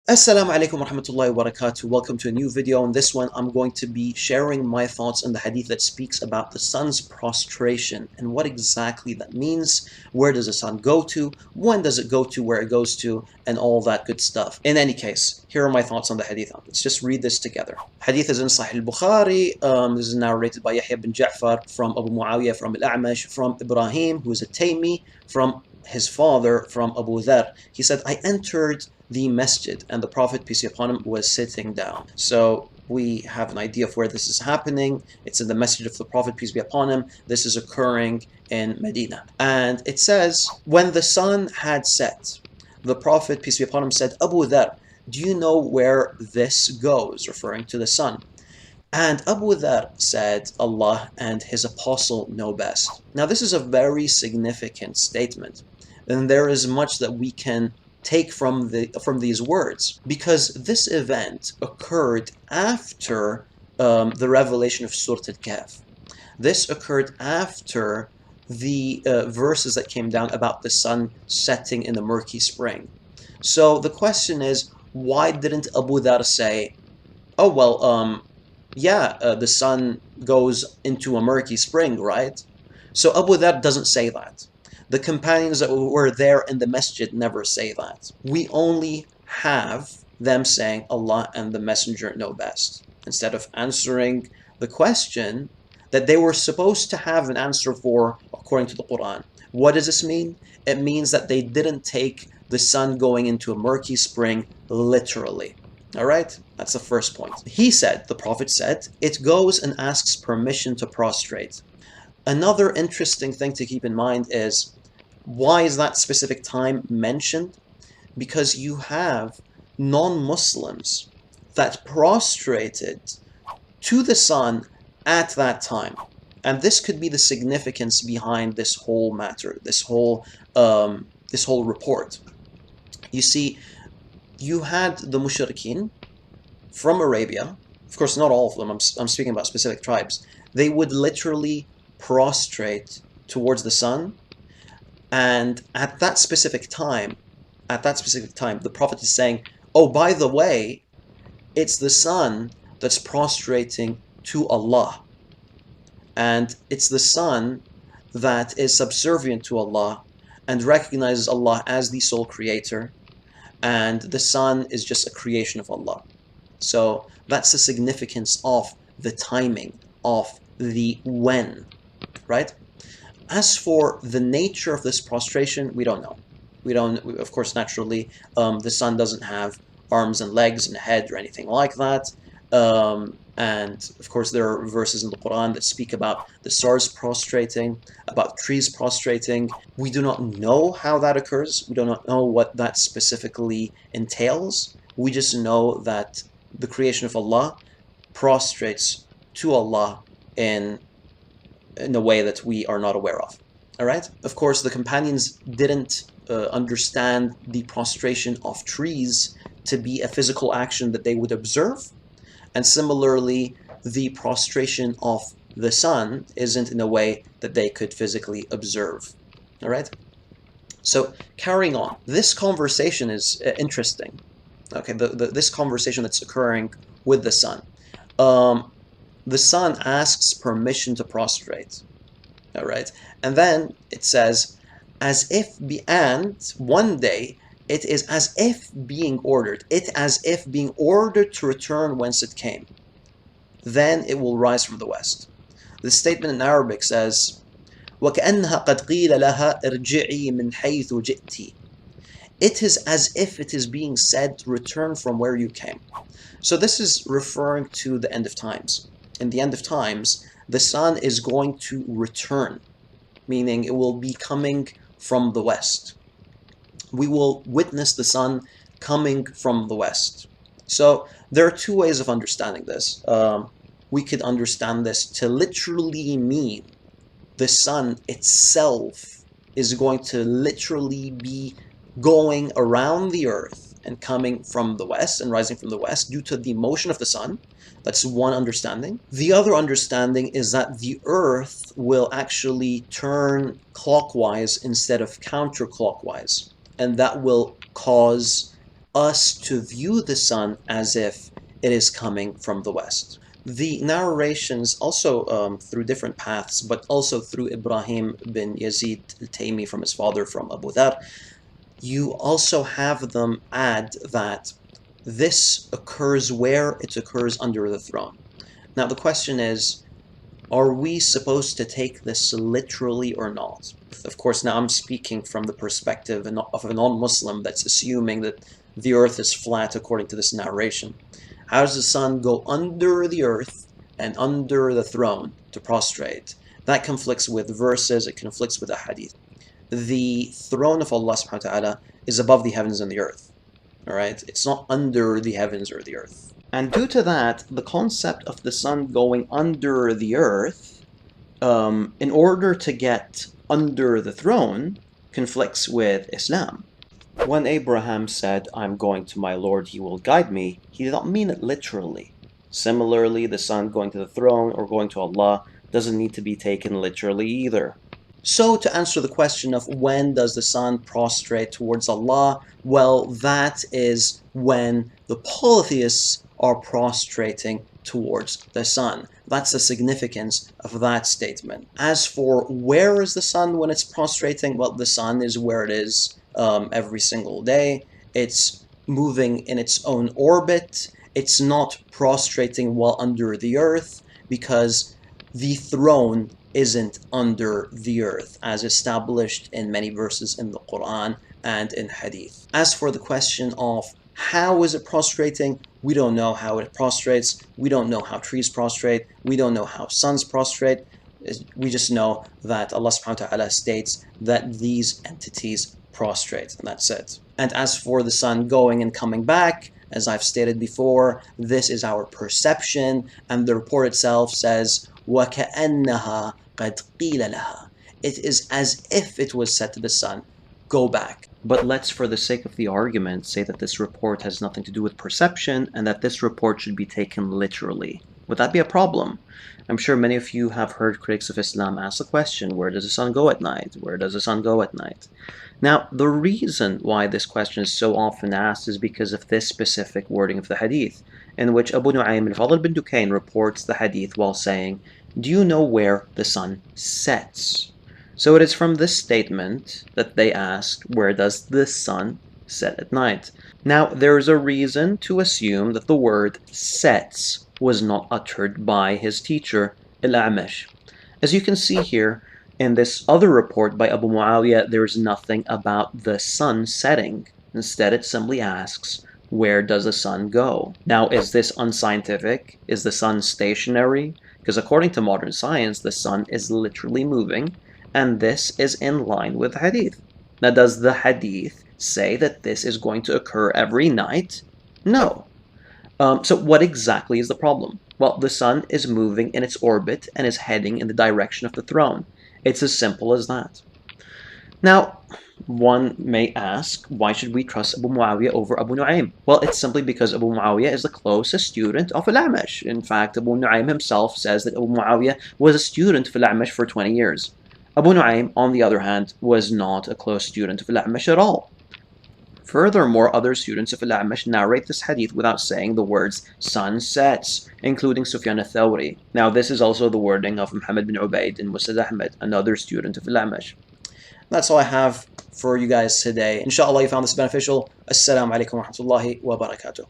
Assalamu alaikum wa rahmatullahi wa barakatuh. Welcome to a new video. In this one, I'm going to be sharing my thoughts on the hadith that speaks about the sun's prostration and what exactly that means. Where does the sun go to? When does it go to where it goes to? And all that good stuff. In any case, here are my thoughts on the hadith. Let's just read this together. Hadith is in Sahih al-Bukhari. This is narrated by Yahya bin Ja'far from Abu Muawiyah, from al-A'mash, from Ibrahim, who is a Taymi, from his father, from Abu Dhar. He said, I entered the masjid and the Prophet, peace be upon him, was sitting down. So we have an idea of where this is happening. It's in the masjid of the Prophet, peace be upon him. This is occurring in Medina. And it says, when the sun had set, the Prophet, peace be upon him, said, Abu Dhar, do you know where this goes? Referring to the sun. And Abu Dhar said, Allah and his apostle know best. Now this is a very significant statement. And there is much that we can take from these words, because this event occurred after the revelation of Surah Al-Kahf. This occurred after the verses that came down about the sun setting in the murky spring. So the question is, why didn't Abu Dhar say, oh well, the sun goes into a murky spring, right? So Abu Dhar doesn't say that. The companions that were there in the masjid never say that. We only have them saying Allah and the Messenger know best, instead of answering the question that they were supposed to have an answer for according to the Quran. What does this mean? It means that they didn't take the sun going into a murky spring literally. Alright? That's the first point. He said, the Prophet said, it goes and asks permission to prostrate. Another interesting thing to keep in mind is, why is that specific time mentioned? Because you have non-Muslims that prostrated to the sun at that time. And this could be the significance behind this whole matter, this whole report. You see, you had the mushrikeen from Arabia, of course not all of them, I'm speaking about specific tribes. They would literally prostrate towards the sun, and at that specific time, the Prophet is saying, oh, by the way, it's the sun that's prostrating to Allah, and it's the sun that is subservient to Allah and recognizes Allah as the sole creator, and the sun is just a creation of Allah. So that's the significance of the timing, of the when, right? As for the nature of this prostration, we don't know. Of course, naturally, the sun doesn't have arms and legs and a head or anything like that. And of course, there are verses in the Quran that speak about the stars prostrating, about trees prostrating. We do not know how that occurs. We do not know what that specifically entails. We just know that the creation of Allah prostrates to Allah in a way that we are not aware of. Alright? Of course, the companions didn't understand the prostration of trees to be a physical action that they would observe. And similarly, the prostration of the sun isn't in a way that they could physically observe. Alright? So, carrying on. This conversation is interesting. Okay, this conversation that's occurring with the sun. The sun asks permission to prostrate. Alright? And then it says, and one day it is as if being ordered. As if being ordered to return whence it came. Then it will rise from the west. The statement in Arabic says, وَكَأَنَّهَا قَدْ قِيلَ لَهَا ارْجِعِي مِنْ حَيْثُ جِئْتِ. It is as if it is being said to return from where you came. So this is referring to the end of times. In the end of times, the sun is going to return, meaning it will be coming from the west. We will witness the sun coming from the west. So there are two ways of understanding this. We could understand this to literally mean the sun itself is going to literally be going around the earth and coming from the west and rising from the west due to the motion of the sun. That's one understanding. The other understanding is that the earth will actually turn clockwise instead of counterclockwise, and that will cause us to view the sun as if it is coming from the west. The narrations also through different paths, but also through Ibrahim bin Yazid al-Taymi from his father, from Abu Dhar, you also have them add that this occurs where? It occurs under the throne. Now the question is, are we supposed to take this literally or not? Of course, now I'm speaking from the perspective of a non-Muslim that's assuming that the earth is flat according to this narration. How does the sun go under the earth and under the throne to prostrate? That conflicts with verses, it conflicts with the hadith. The throne of Allah subhanahu wa ta'ala is above the heavens and the earth. Alright? It's not under the heavens or the earth. And due to that, the concept of the sun going under the earth, in order to get under the throne, conflicts with Islam. When Abraham said, "I'm going to my Lord, he will guide me," he did not mean it literally. Similarly, the sun going to the throne or going to Allah doesn't need to be taken literally either. So to answer the question of when does the sun prostrate towards Allah, well, that is when the polytheists are prostrating towards the sun. That's the significance of that statement. As for where is the sun when it's prostrating, well, the sun is where it is every single day. It's moving in its own orbit. It's not prostrating while under the earth, because the throne isn't under the earth, as established in many verses in the Quran and in Hadith. As for the question of how is it prostrating, we don't know how it prostrates. We don't know how trees prostrate. We don't know how suns prostrate. We just know that Allah subhanahu wa ta'ala states that these entities prostrate, and that's it. And as for the sun going and coming back, as I've stated before, this is our perception, and the report itself says, وَكَأَنَّهَا قَدْ قِيلَ لَهَا. It is as if it was said to the sun, go back. But let's, for the sake of the argument, say that this report has nothing to do with perception and that this report should be taken literally. Would that be a problem? I'm sure many of you have heard critics of Islam ask the question, where does the sun go at night? Where does the sun go at night? Now, the reason why this question is so often asked is because of this specific wording of the hadith, in which Abu Nu'aym al-Fadl bin Dukayn reports the hadith while saying, "Do you know where the sun sets?" So it is from this statement that they asked, where does the sun set at night? Now, there is a reason to assume that the word sets was not uttered by his teacher, Al-A'mash. As you can see here, in this other report by Abu Muawiyah, there is nothing about the sun setting. Instead, it simply asks, where does the sun go? Now, is this unscientific? Is the sun stationary? Because according to modern science, the sun is literally moving, and this is in line with hadith. Now, does the hadith say that this is going to occur every night? No. So what exactly is the problem? Well, the sun is moving in its orbit and is heading in the direction of the throne. It's as simple as that. Now, one may ask, why should we trust Abu Muawiyah over Abu Nu'aym? Well, it's simply because Abu Muawiyah is the closest student of Al-A'mash. In fact, Abu Nu'aym himself says that Abu Muawiyah was a student of Al-A'mash for 20 years. Abu Nu'aym, on the other hand, was not a close student of Al-A'mash at all. Furthermore, other students of Al-A'mash narrate this hadith without saying the words sun sets, including Sufyan al-Thawri. Now, this is also the wording of Muhammed bin Ubayd and Musnad Ahmad, another student of Al-A'mash. That's all I have for you guys today. Inshallah, you found this beneficial. Assalamu alaikum wa rahmatullahi wa barakatuh.